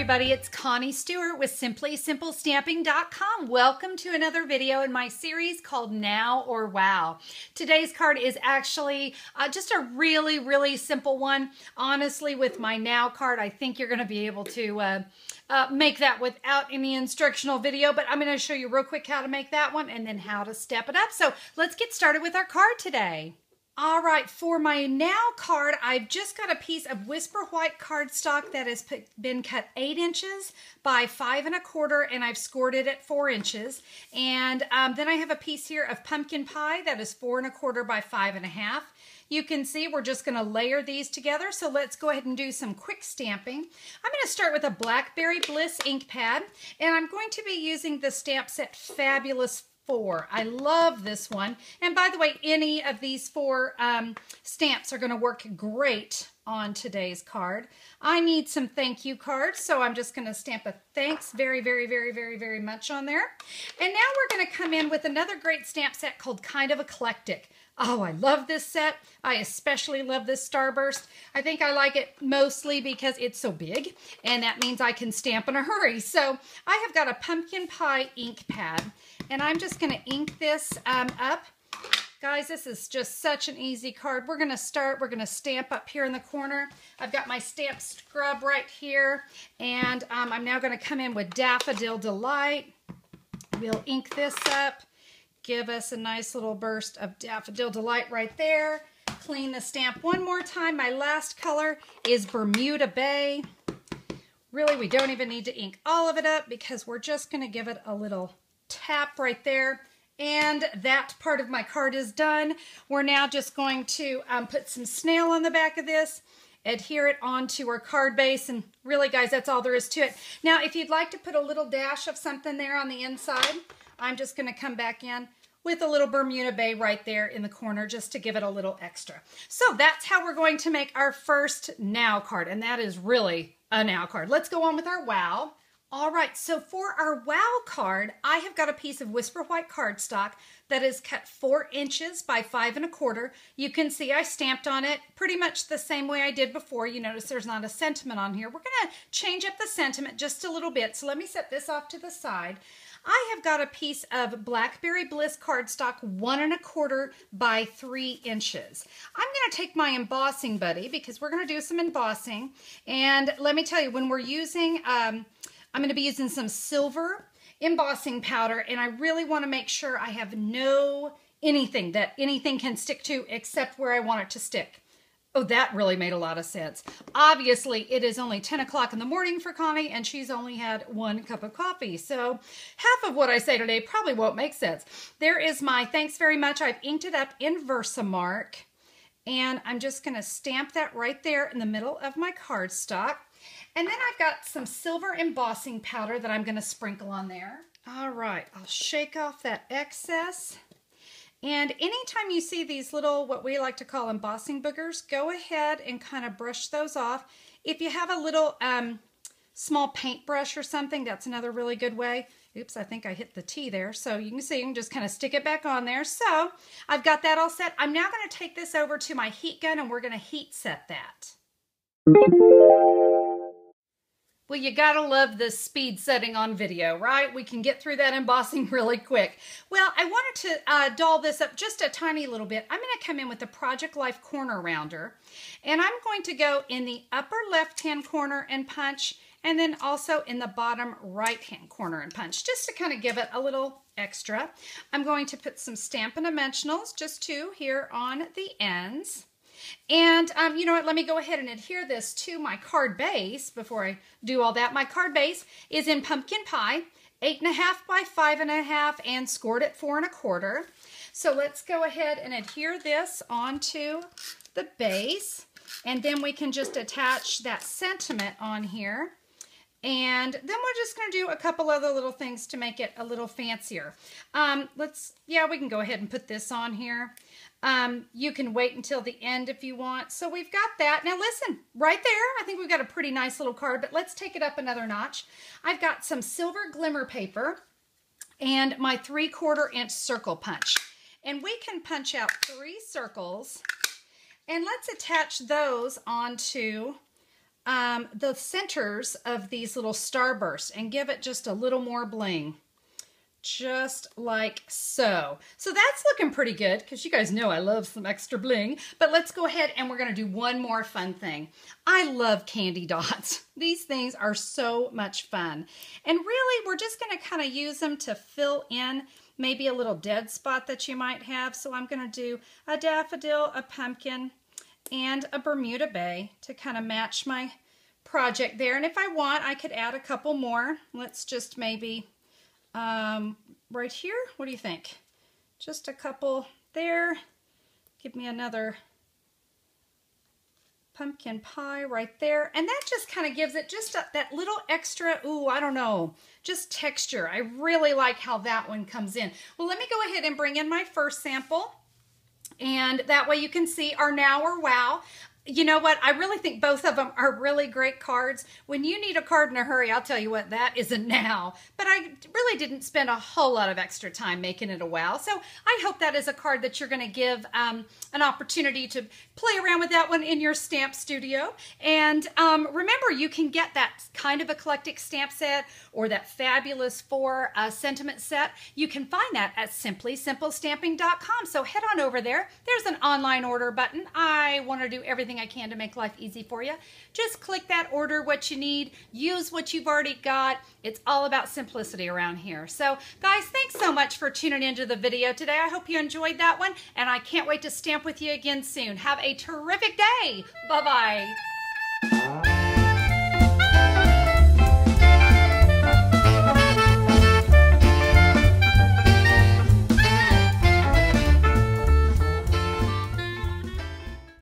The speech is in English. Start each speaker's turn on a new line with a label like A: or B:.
A: everybody, it's Connie Stewart with SimplySimpleStamping.com. Welcome to another video in my series called Now or Wow. Today's card is actually just a really simple one. Honestly, with my Now card, I think you're going to be able to make that without any instructional video, but I'm going to show you real quick how to make that one and then how to step it up. So let's get started with our card today. All right, for my Now card, I've just got a piece of Whisper White cardstock that has been cut 8 inches by 5 1/4, and I've scored it at 4 inches. And then I have a piece here of Pumpkin Pie that is 4 1/4 by 5 1/2. You can see we're just going to layer these together, so let's go ahead and do some quick stamping. I'm going to start with a Blackberry Bliss ink pad, and I'm going to be using the stamp set Fabulous 4. I love this one. And by the way, any of these 4 stamps are going to work great on today's card. I need some thank you cards, so I'm just going to stamp a thanks very much on there. And now we're going to come in with another great stamp set called Kind of Eclectic. Oh, I love this set. I especially love this Starburst. I think I like it mostly because it's so big, and that means I can stamp in a hurry. So I have got a Pumpkin Pie ink pad, and I'm just going to ink this up. Guys, this is just such an easy card. We're going to stamp up here in the corner. I've got my stamp scrub right here, and I'm now going to come in with Daffodil Delight. We'll ink this up. Give us a nice little burst of Daffodil Delight right there. Clean the stamp one more time. My last color is Bermuda Bay. Really, we don't even need to ink all of it up because we're just going to give it a little tap right there. And that part of my card is done. We're now just going to put some snail on the back of this, adhere it onto our card base, and really, guys, that's all there is to it. Now, if you'd like to put a little dash of something there on the inside, I'm just going to come back in with a little Bermuda Bay right there in the corner just to give it a little extra. So that's how we're going to make our first Now card, and that is really a Now card. Let's go on with our Wow. All right, so for our Wow card, I have got a piece of Whisper White cardstock that is cut 4 inches by 5 1/4. You can see I stamped on it pretty much the same way I did before. You notice there's not a sentiment on here. We're going to change up the sentiment just a little bit. So let me set this off to the side. I have got a piece of Blackberry Bliss cardstock 1 1/4 by 3 inches. I'm going to take my embossing buddy because we're going to do some embossing. And let me tell you, when we're using, I'm going to be using some silver embossing powder, and I really want to make sure I have anything can stick to except where I want it to stick. Oh, that really made a lot of sense. Obviously, it is only 10 o'clock in the morning for Connie, and she's only had 1 cup of coffee. So half of what I say today probably won't make sense. There is my thanks very much. I've inked it up in Versamark, and I'm just going to stamp that right there in the middle of my cardstock. And then I've got some silver embossing powder that I'm going to sprinkle on there. All right, I'll shake off that excess. And anytime you see these little, what we like to call embossing boogers, go ahead and kind of brush those off. If you have a little small paintbrush or something, that's another really good way. Oops, I think I hit the T there. So you can see, you can just kind of stick it back on there. So I've got that all set. I'm now going to take this over to my heat gun, and we're going to heat set that. Well, you gotta love this speed setting on video, right? We can get through that embossing really quick. Well, I wanted to doll this up just a tiny little bit. I'm gonna come in with the Project Life corner rounder, and I'm going to go in the upper left-hand corner and punch, and then also in the bottom right-hand corner and punch, just to kind of give it a little extra. I'm going to put some Stampin' Dimensionals, just 2 here on the ends. And you know what, let me go ahead and adhere this to my card base before I do all that. My card base is in Pumpkin Pie, 8 1/2 by 5 1/2, and scored at 4 1/4. So let's go ahead and adhere this onto the base, and then we can just attach that sentiment on here. And then we're just going to do a couple other little things to make it a little fancier. We can go ahead and put this on here. You can wait until the end if you want. So we've got that. Now listen, right there, I think we've got a pretty nice little card, but let's take it up another notch. I've got some Silver Glimmer Paper and my 3/4 inch circle punch. And we can punch out 3 circles, and let's attach those onto the centers of these little starbursts and give it just a little more bling. Just like so. So that's looking pretty good because you guys know I love some extra bling. But let's go ahead and we're going to do one more fun thing. I love candy dots. These things are so much fun. And really, we're just going to kind of use them to fill in maybe a little dead spot that you might have. So I'm going to do a daffodil, a pumpkin, and a Bermuda Bay to kind of match my project there. And if I want, I could add a couple more. Let's just maybe right here, what do you think? Just a couple there. Give me another pumpkin pie right there. And that just kind of gives it just that little extra, ooh, I don't know, just texture. I really like how that one comes in. Well, let me go ahead and bring in my first sample. And that way you can see our now or wow. You know what? I really think both of them are really great cards. When you need a card in a hurry, I'll tell you what, that is a now. But I really didn't spend a whole lot of extra time making it a wow. So I hope that is a card that you're going to give an opportunity to play around with that one in your stamp studio. And remember, you can get that kind of eclectic stamp set or that fabulous 4 sentiment set. You can find that at simplysimplestamping.com. So head on over there. There's an online order button. I want to do everything I can to make life easy for you. Just click that, order what you need, use what you've already got. It's all about simplicity around here. So guys, thanks so much for tuning into the video today. I hope you enjoyed that one, and I can't wait to stamp with you again soon. Have a terrific day. Bye-bye.